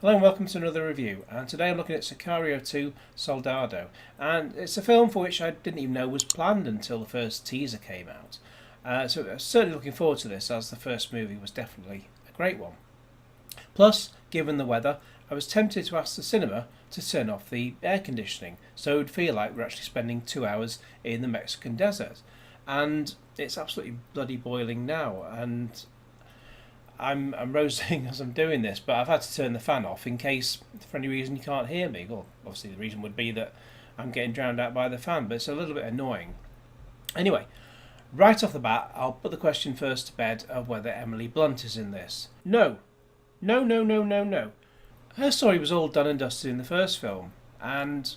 Hello and welcome to another review, and today I'm looking at Sicario 2 Soldado, and it's a film for which I didn't even know was planned until the first teaser came out. So I'm certainly looking forward to this, as the first movie was definitely a great one. Plus, given the weather, I was tempted to ask the cinema to turn off the air conditioning so it would feel like we're actually spending 2 hours in the Mexican desert. And it's absolutely bloody boiling now, and I'm roasting as I'm doing this, but I've had to turn the fan off in case, for any reason, you can't hear me. Well, obviously the reason would be that I'm getting drowned out by the fan, but it's a little bit annoying. Anyway, right off the bat, I'll put the question first to bed of whether Emily Blunt is in this. No. No, no, no, no, no. Her story was all done and dusted in the first film, and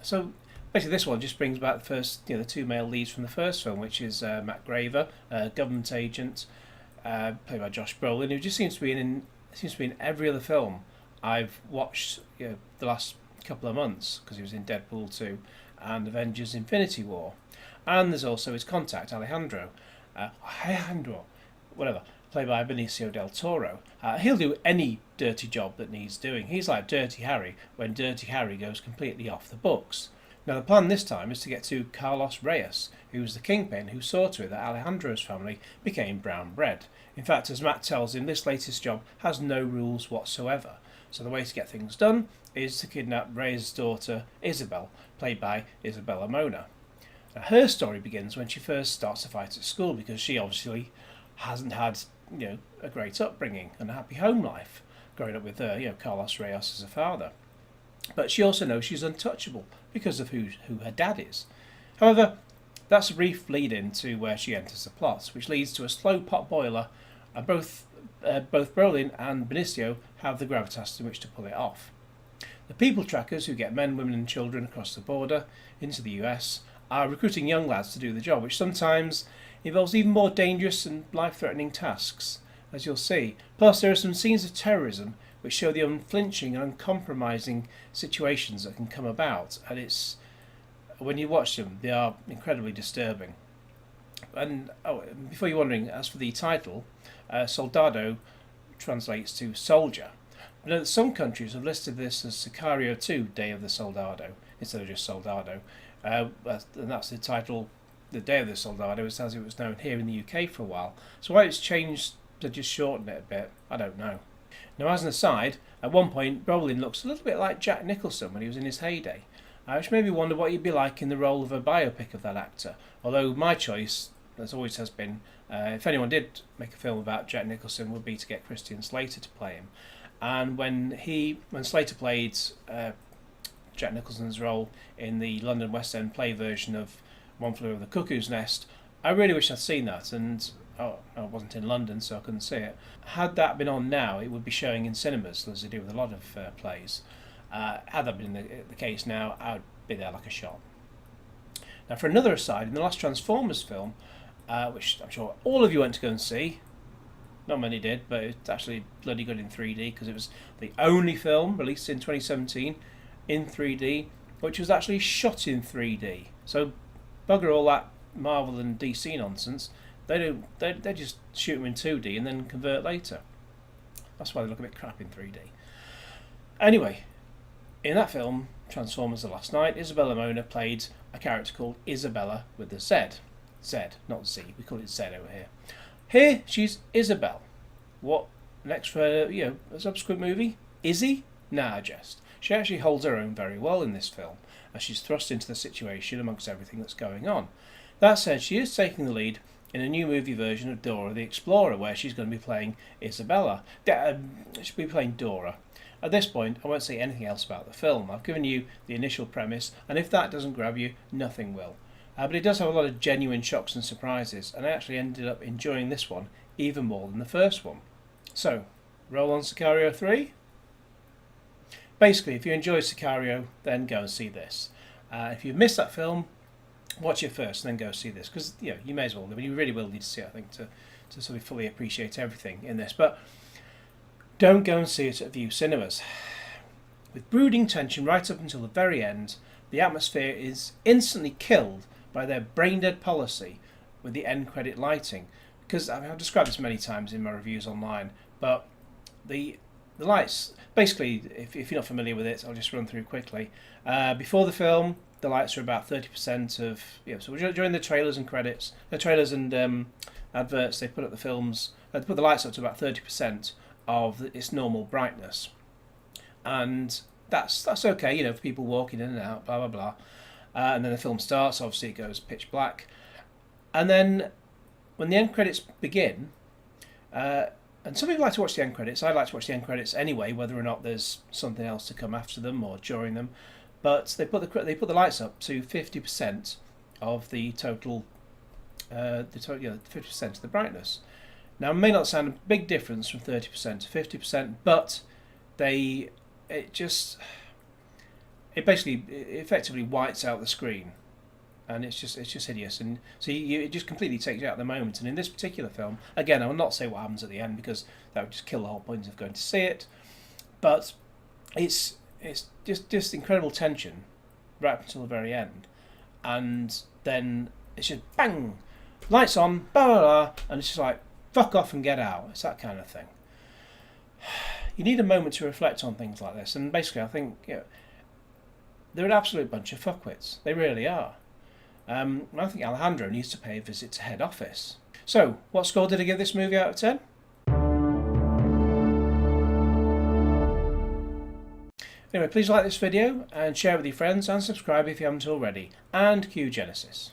so basically this one just brings back the first, the two male leads from the first film, which is Matt Graver, government agent, played by Josh Brolin, who just seems to be in every other film I've watched the last couple of months, because he was in Deadpool 2 and Avengers Infinity War. And there's also his contact, Alejandro, whatever, played by Benicio Del Toro. He'll do any dirty job that needs doing. He's like Dirty Harry when Dirty Harry goes completely off the books. Now the plan this time is to get to Carlos Reyes, who was the kingpin who saw to it that Alejandro's family became brown bread. In fact, as Matt tells him, this latest job has no rules whatsoever. So the way to get things done is to kidnap Reyes' daughter, Isabel, played by Isabella Moner. Now, her story begins when she first starts to fight at school, because she obviously hasn't had a great upbringing and a happy home life, growing up with Carlos Reyes as a father. But she also knows she's untouchable because of who her dad is. However, that's a brief lead-in to where she enters the plot, which leads to a slow pot boiler, and both Brolin and Benicio have the gravitas in which to pull it off. The people trackers who get men, women and children across the border into the US are recruiting young lads to do the job, which sometimes involves even more dangerous and life-threatening tasks, as you'll see. Plus, there are some scenes of terrorism which show the unflinching and uncompromising situations that can come about, and when you watch them, they are incredibly disturbing. And before you're wondering, as for the title, Soldado translates to soldier. But note that some countries have listed this as Sicario 2 Day of the Soldado instead of just Soldado, and that's the title, the Day of the Soldado, as it was known here in the UK for a while. So why it's changed to just shorten it a bit, I don't know. Now, as an aside, at one point Brolin looks a little bit like Jack Nicholson when he was in his heyday, which made me wonder what he'd be like in the role of a biopic of that actor. Although my choice, as always has been, if anyone did make a film about Jack Nicholson, would be to get Christian Slater to play him. And when Slater played Jack Nicholson's role in the London West End play version of One Flew Over the Cuckoo's Nest, I really wish I'd seen that, and I wasn't in London, so I couldn't see it. Had that been on now, it would be showing in cinemas, as they do with a lot of plays. Had that been the case now, I would be there like a shot. Now, for another aside, in the last Transformers film, which I'm sure all of you went to go and see, not many did, but it's actually bloody good in 3D, because it was the only film released in 2017 in 3D, which was actually shot in 3D. So bugger all that Marvel and DC nonsense. They just shoot them in 2D and then convert later. That's why they look a bit crap in 3D. Anyway, in that film, Transformers: The Last Night, Isabella Moner played a character called Isabella with a Z. Z, not Z. We call it Z over here. Here, she's Isabel. What next for a subsequent movie? Izzy? Nah, jest. She actually holds her own very well in this film, as she's thrust into the situation amongst everything that's going on. That said, she is taking the lead in a new movie version of Dora the Explorer, where she's going to be playing Isabella. She'll be playing Dora. At this point, I won't say anything else about the film. I've given you the initial premise, and if that doesn't grab you, nothing will. But it does have a lot of genuine shocks and surprises, and I actually ended up enjoying this one even more than the first one. So, roll on Sicario 3? Basically, if you enjoyed Sicario, then go and see this. If you've missed that film, watch it first and then go see this, because you may as well. I mean, you really will need to see it, I think, to sort of fully appreciate everything in this. But don't go and see it at View Cinemas. With brooding tension right up until the very end, the atmosphere is instantly killed by their brain-dead policy with the end credit lighting. Because I've described this many times in my reviews online, but the the lights, basically, if you're not familiar with it, I'll just run through quickly. Before the film, the lights are about 30% of, so during the trailers and credits, the trailers and adverts, they put up the films, they put the lights up to about 30% of its normal brightness. And that's okay, you know, for people walking in and out, blah, blah, blah. And then the film starts, obviously it goes pitch black. And then when the end credits begin, and some people like to watch the end credits. I like to watch the end credits anyway, whether or not there's something else to come after them or during them. But they put the lights up to 50% of the total, 50% of the brightness. Now, it may not sound a big difference from 30% to 50%, but it basically effectively whites out the screen, and it's just hideous. And so it just completely takes you out of the moment. And in this particular film, again, I will not say what happens at the end because that would just kill the whole point of going to see it. But it's just incredible tension right up until the very end, and then it's just bang, lights on, blah blah blah, and it's just like fuck off and get out. It's that kind of thing. You need a moment to reflect on things like this, and basically, I think they're an absolute bunch of fuckwits. They really are. I think Alejandro needs to pay a visit to head office. So, what score did I give this movie out of 10? Anyway, please like this video and share with your friends and subscribe if you haven't already. And cue Genesis.